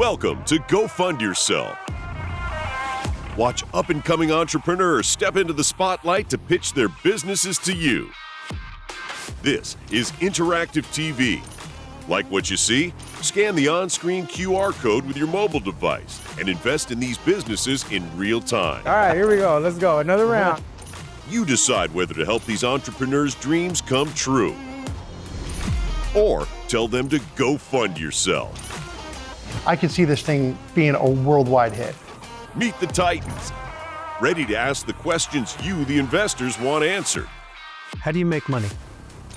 Welcome to Go Fund Yourself. Watch up-and-coming entrepreneurs step into the spotlight to pitch their businesses to you. This is interactive TV. Like what you see? Scan the on-screen QR code with your mobile device and invest in these businesses in real time. All right, here we go. Let's go. Another round. You decide whether to help these entrepreneurs' dreams come true or tell them to go fund yourself. I could see this thing being a worldwide hit. Meet the Titans, ready to ask the questions you, the investors, want answered. How do you make money?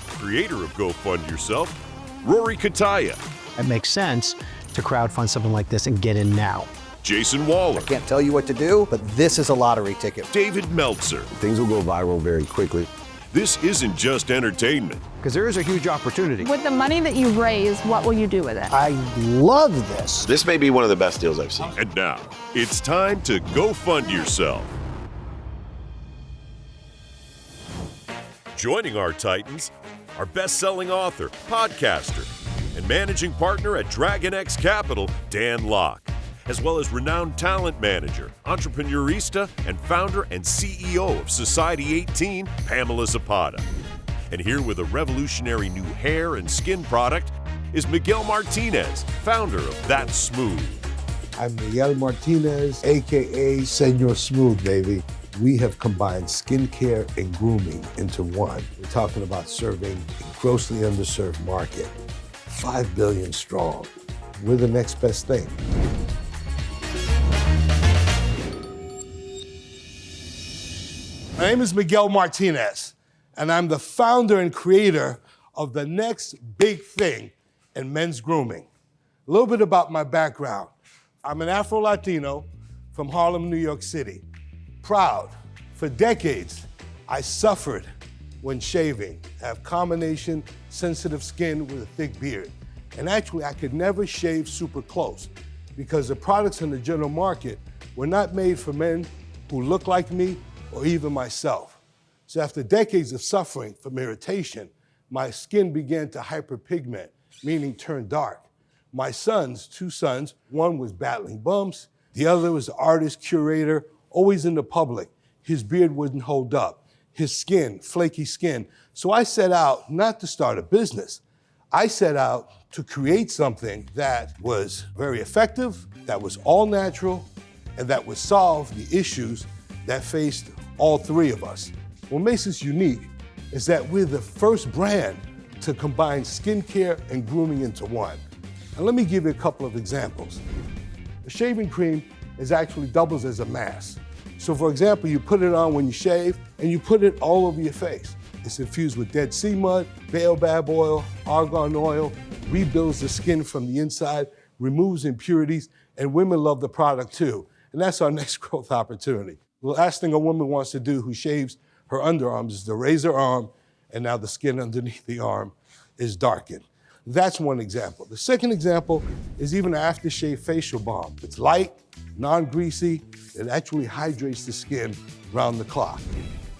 Creator of Go Fund Yourself, Rory Kataya. It makes sense to crowdfund something like this and get in now. Jason Waller. Can't tell you what to do, but this is a lottery ticket. David Meltzer. Things will go viral very quickly. This isn't just entertainment. Because there is a huge opportunity. With the money that you raise, what will you do with it? I love this. This may be one of the best deals I've seen. And now, it's time to go fund yourself. Joining our Titans, our best-selling author, podcaster, and managing partner at Dragon X Capital, Dan Locke, as well as renowned talent manager, entrepreneurista, and founder and CEO of Society 18, Pamela Zapata. And here with a revolutionary new hair and skin product is Miguel Martinez, founder of That's Smoooth. I'm Miguel Martinez, AKA Senor Smoooth, baby. We have combined skincare and grooming into one. We're talking about serving a grossly underserved market, 5 billion strong. We're the next best thing. My name is Miguel Martinez, and I'm the founder and creator of the next big thing in men's grooming. A little bit about my background. I'm an Afro-Latino from Harlem, New York City. Proud. For decades, I suffered when shaving. I have combination sensitive skin with a thick beard. And actually, I could never shave super close because the products in the general market were not made for men who look like me or even myself. So after decades of suffering from irritation, my skin began to hyperpigment, meaning turn dark. My sons, 2 sons, one was battling bumps, the other was an artist, curator, always in the public. His beard wouldn't hold up, his skin, flaky skin. So I set out not to start a business. I set out to create something that was very effective, that was all natural, and that would solve the issues that faced all 3 of us. What makes us unique is that we're the first brand to combine skincare and grooming into one. And let me give you a couple of examples. The shaving cream actually doubles as a mask. So for example, you put it on when you shave and you put it all over your face. It's infused with Dead Sea mud, baobab oil, argan oil, rebuilds the skin from the inside, removes impurities, and women love the product too. And that's our next growth opportunity. The last thing a woman wants to do who shaves her underarms is to raise her arm, and now the skin underneath the arm is darkened. That's one example. The second example is even an aftershave facial balm. It's light, non-greasy, it actually hydrates the skin round the clock.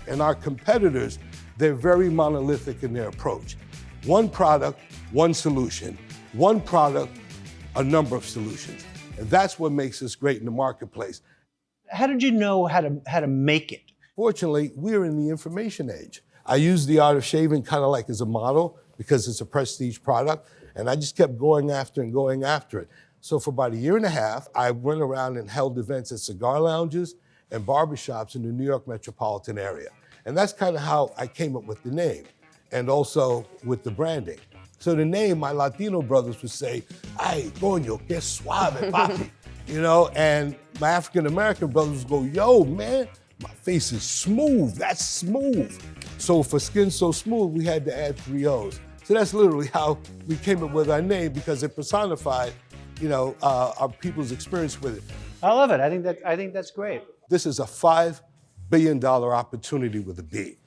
And our competitors, they're very monolithic in their approach. One product, one solution. One product, a number of solutions. And that's what makes us great in the marketplace. How did you know how to make it? Fortunately, we're in the information age. I use the art of shaving kind of like as a model because it's a prestige product, and I just kept going after it. So for about 1.5 years, I went around and held events at cigar lounges and barbershops in the New York metropolitan area. And that's kind of how I came up with the name and also with the branding. So the name, my Latino brothers would say, ay, coño, que suave, papi. You know, and my African-American brothers go, yo, man, my face is smooth, that's smooth. So for Skin So Smooth, we had to add 3 O's. So that's literally how we came up with our name because it personified, you know, our people's experience with it. I love it. I think that's great. This is a $5 billion opportunity with a B.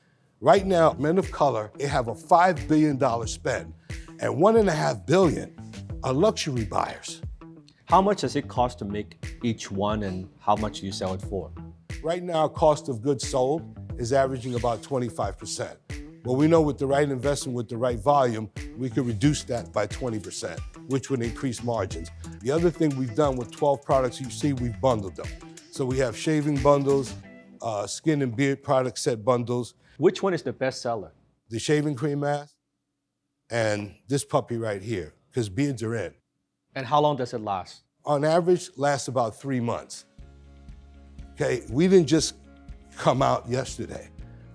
Right now, men of color, they have a $5 billion spend, and $1.5 billion are luxury buyers. How much does it cost to make each one, and how much do you sell it for? Right now, cost of goods sold is averaging about 25%. Well, we know with the right investment, with the right volume, we could reduce that by 20%, which would increase margins. The other thing we've done with 12 products you see, we've bundled them. So we have shaving bundles, skin and beard product set bundles. Which one is the best seller? The shaving cream mask and this puppy right here, because beards are in. And how long does it last? On average, lasts about 3 months. Okay, we didn't just come out yesterday.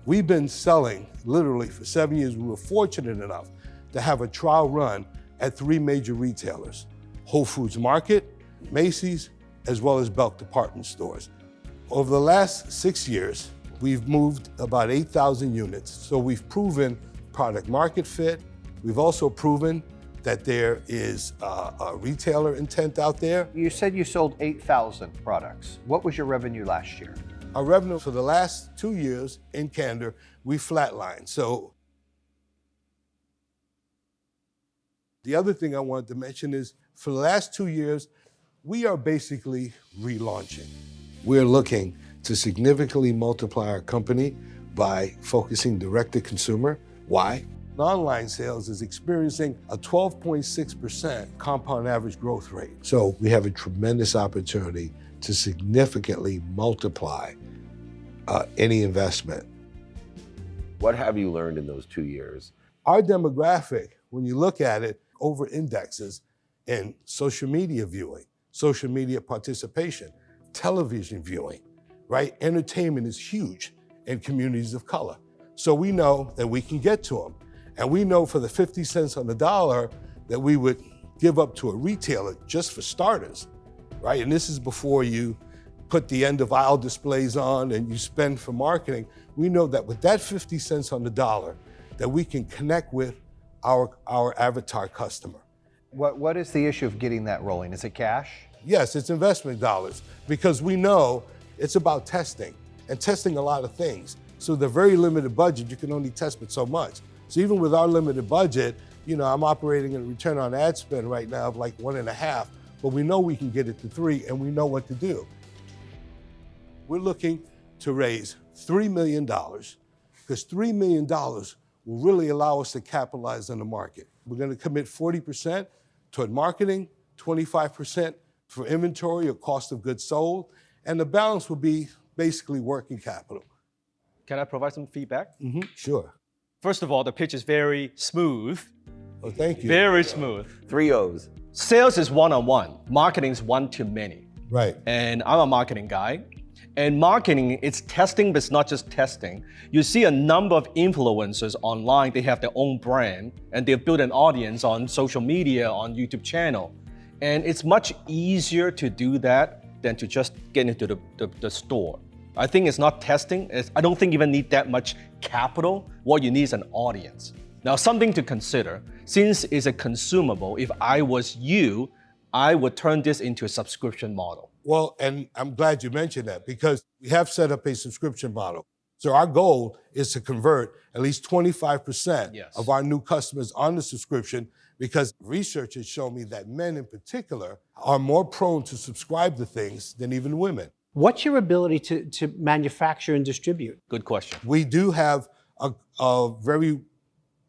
We've been selling literally for 7 years. We were fortunate enough to have a trial run at 3 major retailers: Whole Foods Market, Macy's, as well as Belk department stores. Over the last 6 years, we've moved about 8,000 units. So we've proven product market fit. We've also proven that there is a retailer intent out there. You said you sold 8,000 products. What was your revenue last year? Our revenue for the last 2 years, in candor, we flatlined. So the other thing I wanted to mention is for the last 2 years, we are basically relaunching. We're looking to significantly multiply our company by focusing direct to consumer. Why? Online sales is experiencing a 12.6% compound average growth rate. So we have a tremendous opportunity to significantly multiply any investment. What have you learned in those 2 years? Our demographic, when you look at it, over indexes in social media viewing, social media participation, television viewing, right? Entertainment is huge in communities of color. So we know that we can get to them. And we know for the 50 cents on the dollar that we would give up to a retailer just for starters, right? And this is before you put the end of aisle displays on and you spend for marketing. We know that with that 50 cents on the dollar, that we can connect with our avatar customer. What is the issue of getting that rolling? Is it cash? Yes, it's investment dollars, because we know it's about testing and testing a lot of things. So the very limited budget, you can only test with so much. So even with our limited budget, you know, I'm operating at a return on ad spend right now of like 1.5, but we know we can get it to 3 and we know what to do. We're looking to raise $3 million, because $3 million will really allow us to capitalize on the market. We're gonna commit 40% toward marketing, 25% for inventory or cost of goods sold, and the balance will be basically working capital. Can I provide some feedback? Sure. First of all, the pitch is very smooth. Oh, thank you. Very smooth. 3 O's. Sales is one-on-one. Marketing is one-to-many. Right. And I'm a marketing guy. And marketing, it's testing, but it's not just testing. You see a number of influencers online, they have their own brand, and they've built an audience on social media, on YouTube channel. And it's much easier to do that than to just get into the store. I think it's not testing. I don't think you even need that much capital. What you need is an audience. Now, something to consider, since it's a consumable, if I was you, I would turn this into a subscription model. Well, and I'm glad you mentioned that, because we have set up a subscription model. So our goal is to convert at least 25% of our new customers on the subscription, because research has shown me that men in particular are more prone to subscribe to things than even women. What's your ability to manufacture and distribute? Good question. We do have a very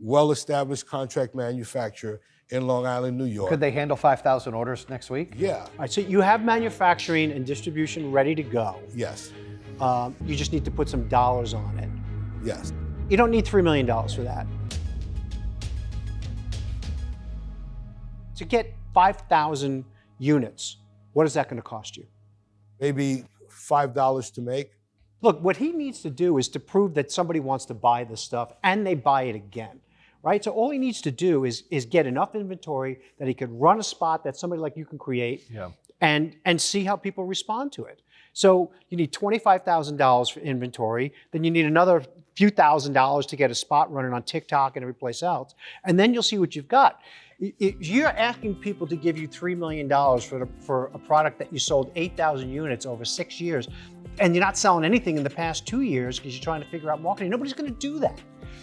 well-established contract manufacturer in Long Island, New York. Could they handle 5,000 orders next week? Yeah. All right, so you have manufacturing and distribution ready to go. Yes. You just need to put some dollars on it. Yes. You don't need $3 million for that. To get 5,000 units, what is that going to cost you? Maybe $5 to make. Look, what he needs to do is to prove that somebody wants to buy this stuff and they buy it again, right? So all he needs to do is get enough inventory that he could run a spot that somebody like you can create and see how people respond to it. So you need $25,000 for inventory, then you need another few $1,000s to get a spot running on TikTok and every place else, and then you'll see what you've got. You're asking people to give you $3 million for a product that you sold 8,000 units over 6 years, and you're not selling anything in the past 2 years because you're trying to figure out marketing. Nobody's going to do that.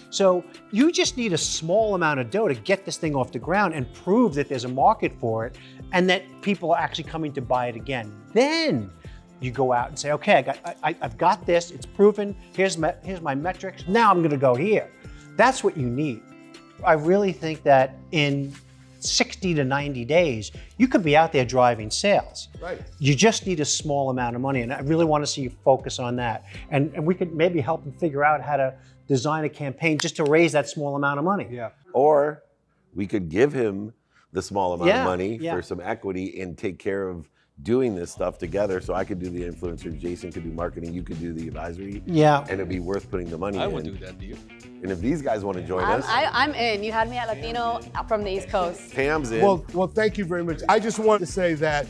So you just need a small amount of dough to get this thing off the ground and prove that there's a market for it and that people are actually coming to buy it again. Then you go out and say, okay, I've got this, it's proven, here's my metrics, now I'm going to go here. That's what you need. I really think that in 60 to 90 days, you could be out there driving sales. Right. You just need a small amount of money, and I really want to see you focus on that. And we could maybe help them figure out how to design a campaign just to raise that small amount of money. Yeah. Or we could give him the small amount of money Yeah. for some equity and take care of doing this stuff together. So I could do the influencers, Jason could do marketing, you could do the advisory. Yeah. And it'd be worth putting the money in. I would do that deal. And if these guys want to join us, I'm in. You had me at Latino from the East Coast. Pam's in. Well, thank you very much. I just want to say that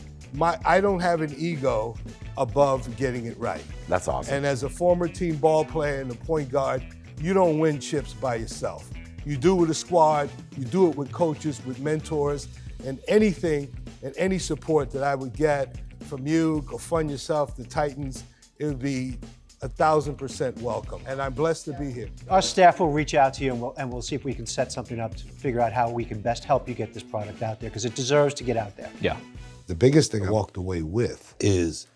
I don't have an ego above getting it right. That's awesome. And as a former team ball player and a point guard, you don't win chips by yourself. You do it with a squad, you do it with coaches, with mentors, and anything and any support that I would get from you, Go Fund Yourself, the Titans, it would be 1,000% welcome. And I'm blessed to be here. Our staff will reach out to you, and we'll see if we can set something up to figure out how we can best help you get this product out there, because it deserves to get out there. Yeah. The biggest thing I walked away with is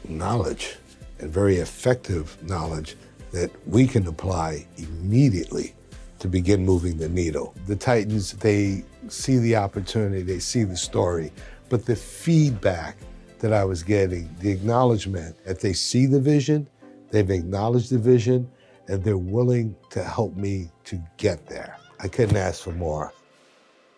knowledge, and very effective knowledge that we can apply immediately to begin moving the needle. The Titans, they see the opportunity, they see the story, but the feedback that I was getting, the acknowledgement that they see the vision, they've acknowledged the vision, and they're willing to help me to get there. I couldn't ask for more.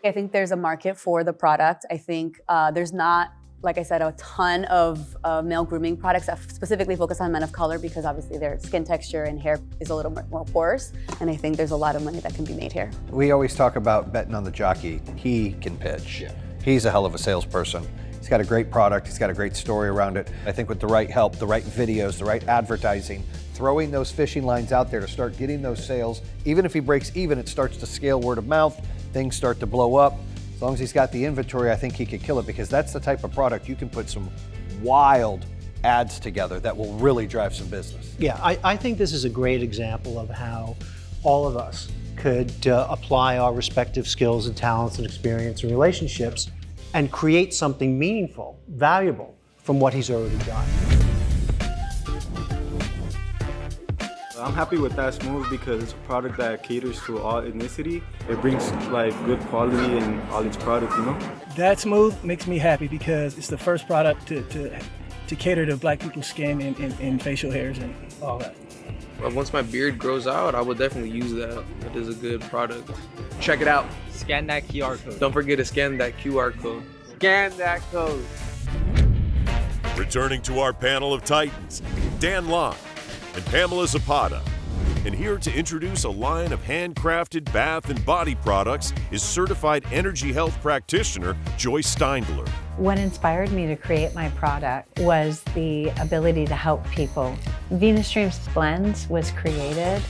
I think there's a market for the product. I think there's not, like I said, a ton of male grooming products that specifically focus on men of color, because obviously their skin texture and hair is a little more porous. And I think there's a lot of money that can be made here. We always talk about betting on the jockey. He can pitch. Yeah. He's a hell of a salesperson. He's got a great product. He's got a great story around it. I think with the right help, the right videos, the right advertising, throwing those fishing lines out there to start getting those sales, even if he breaks even, it starts to scale word of mouth. Things start to blow up. As long as he's got the inventory, I think he could kill it, because that's the type of product you can put some wild ads together that will really drive some business. Yeah, I think this is a great example of how all of us could apply our respective skills and talents and experience and relationships and create something meaningful, valuable from what he's already done. I'm happy with that Smoooth because it's a product that caters to all ethnicity. It brings like good quality in all its products, you know? That Smoooth makes me happy because it's the first product to cater to black people's skin and facial hairs and all that. Once my beard grows out, I would definitely use that. It is a good product. Check it out. Scan that QR code. Don't forget to scan that QR code. Scan that code. Returning to our panel of Titans, Dan Locke and Pamela Zapata. And here to introduce a line of handcrafted bath and body products is certified energy health practitioner Joyce Steindler. What inspired me to create my product was the ability to help people. Venus Dreams Blends was created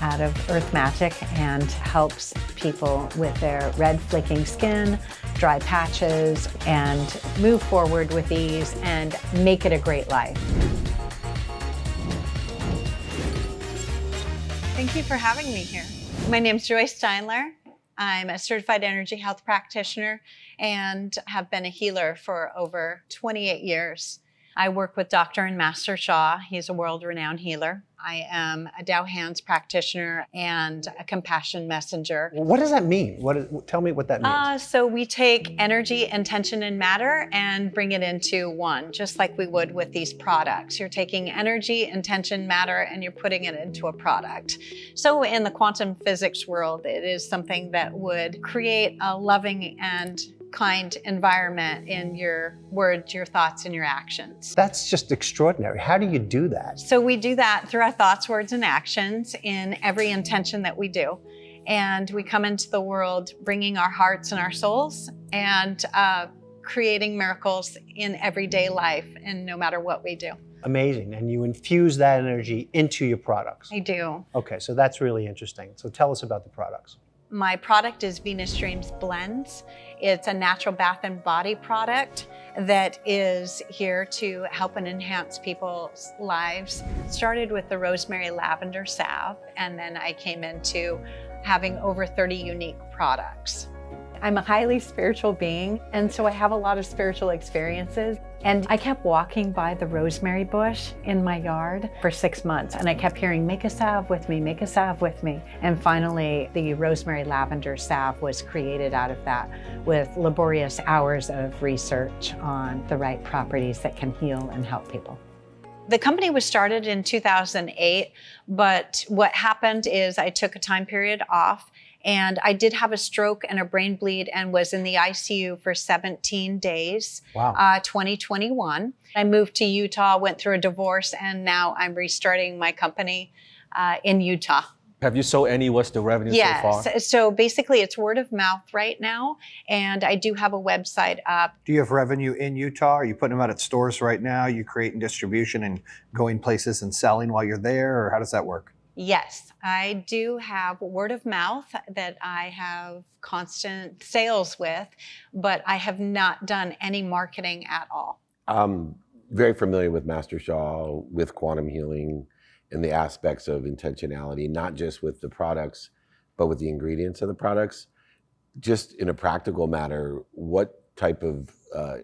out of Earth Magic and helps people with their red flaking skin, dry patches, and move forward with ease and make it a great life. Thank you for having me here. My name's Joyce Steindler. I'm a certified energy health practitioner and have been a healer for over 28 years. I work with Dr. and Master Shaw. He's a world-renowned healer. I am a Dow Hands practitioner and a compassion messenger. What does that mean? Tell me what that means. So we take energy, intention, and matter and bring it into one, just like we would with these products. You're taking energy, intention, matter, and you're putting it into a product. So in the quantum physics world, it is something that would create a loving and kind environment in your words, your thoughts, and your actions. That's just extraordinary. How do you do that? So we do that through our thoughts, words, and actions in every intention that we do. And we come into the world bringing our hearts and our souls and creating miracles in everyday life and no matter what we do. Amazing. And you infuse that energy into your products. I do. Okay, so that's really interesting. So tell us about the products. My product is Venus Dreams Blends. It's a natural bath and body product that is here to help and enhance people's lives. Started with the rosemary lavender salve, and then I came into having over 30 unique products. I'm a highly spiritual being, and so I have a lot of spiritual experiences. And I kept walking by the rosemary bush in my yard for 6 months, and I kept hearing, make a salve with me, make a salve with me. And finally, the rosemary lavender salve was created out of that with laborious hours of research on the right properties that can heal and help people. The company was started in 2008, but what happened is I took a time period off, and I did have a stroke and a brain bleed and was in the ICU for 17 days, 2021. I moved to Utah, went through a divorce, and now I'm restarting my company in Utah. Have you sold any? What's the revenue so far? Yes, so basically it's word of mouth right now, and I do have a website up. Do you have revenue in Utah? Are you putting them out at stores right now? Are you creating distribution and going places and selling while you're there, or how does that work? Yes, I do have word of mouth that I have constant sales with, but I have not done any marketing at all. I'm very familiar with Master Shaw, with quantum healing, and the aspects of intentionality, not just with the products, but with the ingredients of the products. Just in a practical matter, what type of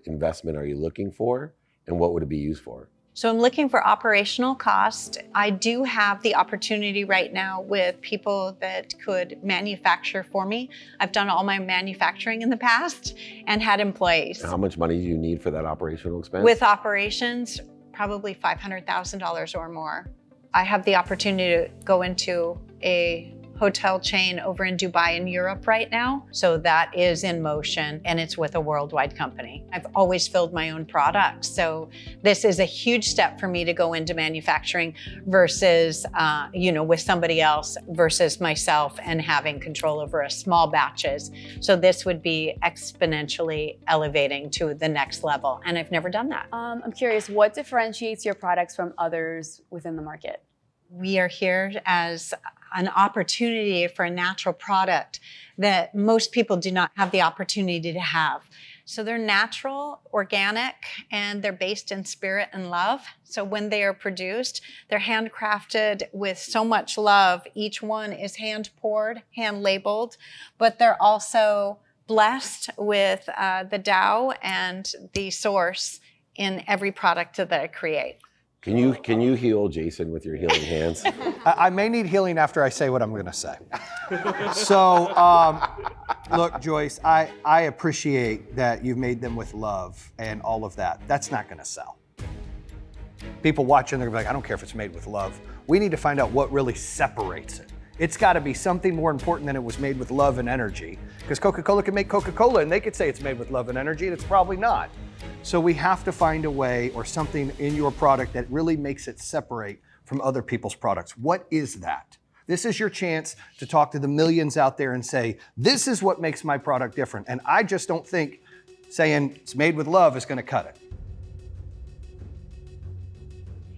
investment are you looking for, and what would it be used for? So I'm looking for operational cost. I do have the opportunity right now with people that could manufacture for me. I've done all my manufacturing in the past and had employees. How much money do you need for that operational expense? With operations, probably $500,000 or more. I have the opportunity to go into a hotel chain over in Dubai in Europe right now. So that is in motion, and it's with a worldwide company. I've always filled my own products. So this is a huge step for me to go into manufacturing versus, with somebody else versus myself and having control over a small batches. So this would be exponentially elevating to the next level. And I've never done that. I'm curious, what differentiates your products from others within the market? We are here as an opportunity for a natural product that most people do not have the opportunity to have. So they're natural, organic, and they're based in spirit and love. So when they are produced, they're handcrafted with so much love. Each one is hand poured, hand labeled, but they're also blessed with the Tao and the source in every product that I create. Can you heal Jason with your healing hands? I may need healing after I say what I'm going to say. So, look, Joyce, I appreciate that you've made them with love and all of that. That's not going to sell. People watching, they're going to be like, I don't care if it's made with love. We need to find out what really separates it. It's got to be something more important than it was made with love and energy. Because Coca-Cola can make Coca-Cola and they could say it's made with love and energy, and it's probably not. So we have to find a way or something in your product that really makes it separate from other people's products. What is that? This is your chance to talk to the millions out there and say, this is what makes my product different. And I just don't think saying it's made with love is going to cut it.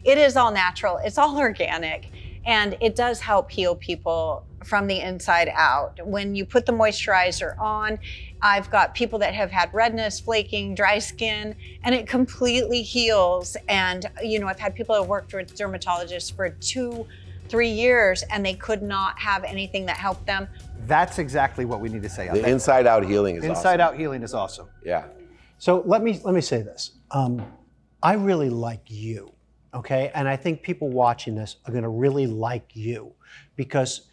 It is all natural, it's all organic, and it does help heal people from the inside out. When you put the moisturizer on, I've got people that have had redness, flaking, dry skin, and it completely heals. And I've had people that worked with dermatologists for 2-3 years and they could not have anything that helped them. That's exactly what we need to say. The inside out healing is awesome. Inside out healing is awesome. Yeah. So let me say this. I really like you, okay? And I think people watching this are gonna really like you because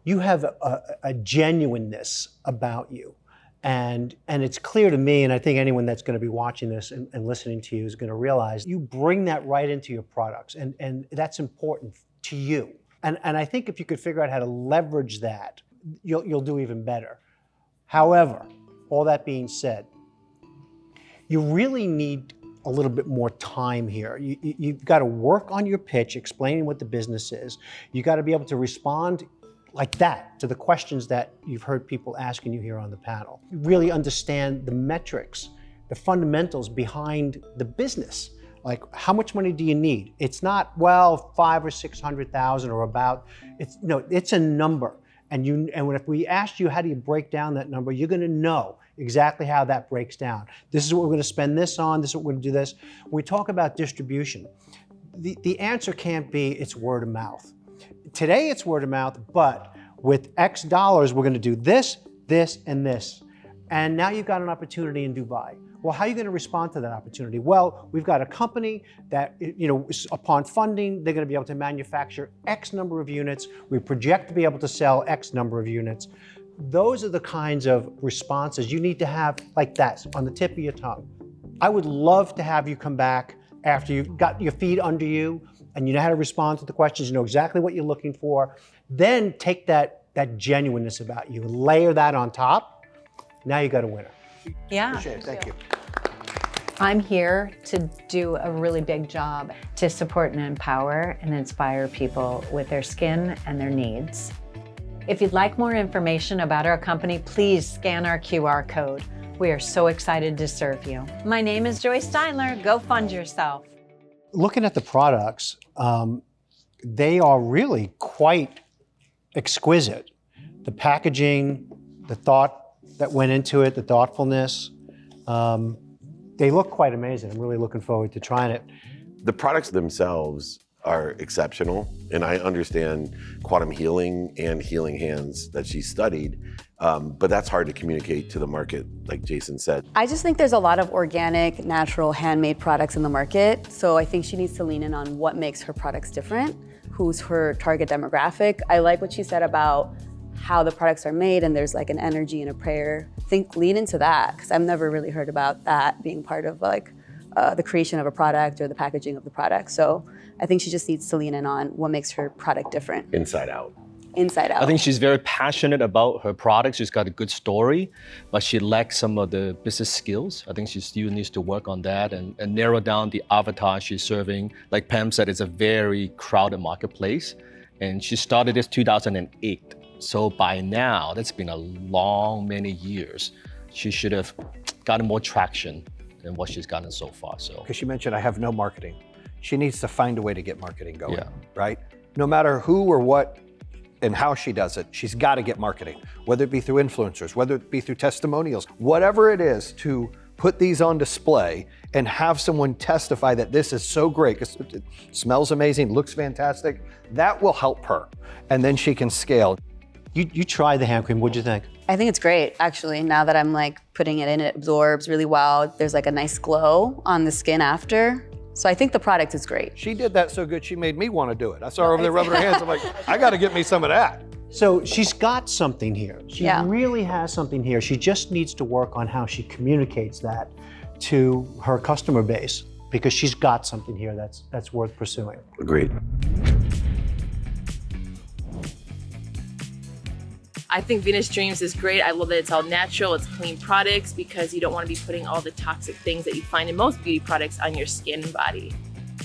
you have a genuineness about you. And it's clear to me, and I think anyone that's going to be watching this and listening to you is going to realize you bring that right into your products, and that's important to you. And I think if you could figure out how to leverage that, you'll do even better. However, all that being said, you really need a little bit more time here. You've got to work on your pitch, explaining what the business is. You got to be able to respond like that to the questions that you've heard people asking you here on the panel. You really understand the metrics, the fundamentals behind the business. Like, how much money do you need? It's not, well, 500,000 or 600,000 or about, it's a number. And if we asked you how do you break down that number, you're gonna know exactly how that breaks down. This is what we're gonna spend this on, this is what we're gonna do this. When we talk about distribution, the answer can't be it's word of mouth. Today it's word of mouth, but with X dollars, we're gonna do this, this, and this. and now you've got an opportunity in Dubai. Well, how are you going to respond to that opportunity? Well, we've got a company that, upon funding, they're going to be able to manufacture X number of units. We project to be able to sell X number of units. Those are the kinds of responses you need to have like that on the tip of your tongue. I would love to have you come back after you've got your feet under you and you know how to respond to the questions, you know exactly what you're looking for. Then take that genuineness about you and layer that on top. Now you got a winner. Yeah. Appreciate it. Thank you. I'm here to do a really big job to support and empower and inspire people with their skin and their needs. If you'd like more information about our company, please scan our QR code. We are so excited to serve you. My name is Joyce Steinler. Go fund yourself. Looking at the products, they are really quite exquisite. The packaging, the thought that went into it, the thoughtfulness, they look quite amazing. I'm really looking forward to trying it. The products themselves are exceptional, and I understand quantum healing and healing hands that she studied, but that's hard to communicate to the market, like Jason said. I just think there's a lot of organic, natural, handmade products in the market, so I think she needs to lean in on what makes her products different, who's her target demographic. I like what she said about how the products are made and there's like an energy and a prayer. I think lean into that, because I've never really heard about that being part of like the creation of a product or the packaging of the product. So I think she just needs to lean in on what makes her product different. Inside out. Inside out. I think she's very passionate about her products. She's got a good story, but she lacks some of the business skills. I think she still needs to work on that and narrow down the avatar she's serving. Like Pam said, it's a very crowded marketplace. And she started this 2008. So by now, that's been a long, many years. She should have gotten more traction than what she's gotten so far. So, because she mentioned I have no marketing. She needs to find a way to get marketing going, right? No matter who or what and how she does it, she's got to get marketing, whether it be through influencers, whether it be through testimonials, whatever it is, to put these on display and have someone testify that this is so great, it smells amazing, looks fantastic. That will help her, and then she can scale. You tried the hand cream, what'd you think? I think it's great, actually. Now that I'm like putting it in, it absorbs really well. There's like a nice glow on the skin after. So I think the product is great. She did that so good, she made me want to do it. I saw her over there rubbing her hands. I'm like, I got to get me some of that. So she's got something here. She really has something here. She just needs to work on how she communicates that to her customer base, because she's got something here that's worth pursuing. Agreed. I think Venus Dreams is great. I love that it's all natural, it's clean products, because you don't want to be putting all the toxic things that you find in most beauty products on your skin and body.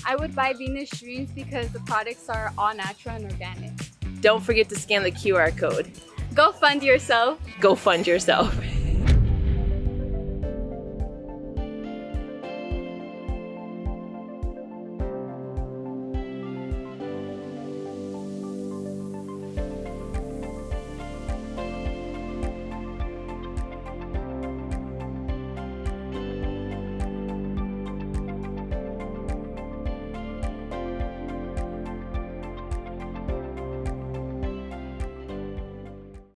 I would buy Venus Dreams because the products are all natural and organic. Don't forget to scan the QR code. Go fund yourself. Go fund yourself.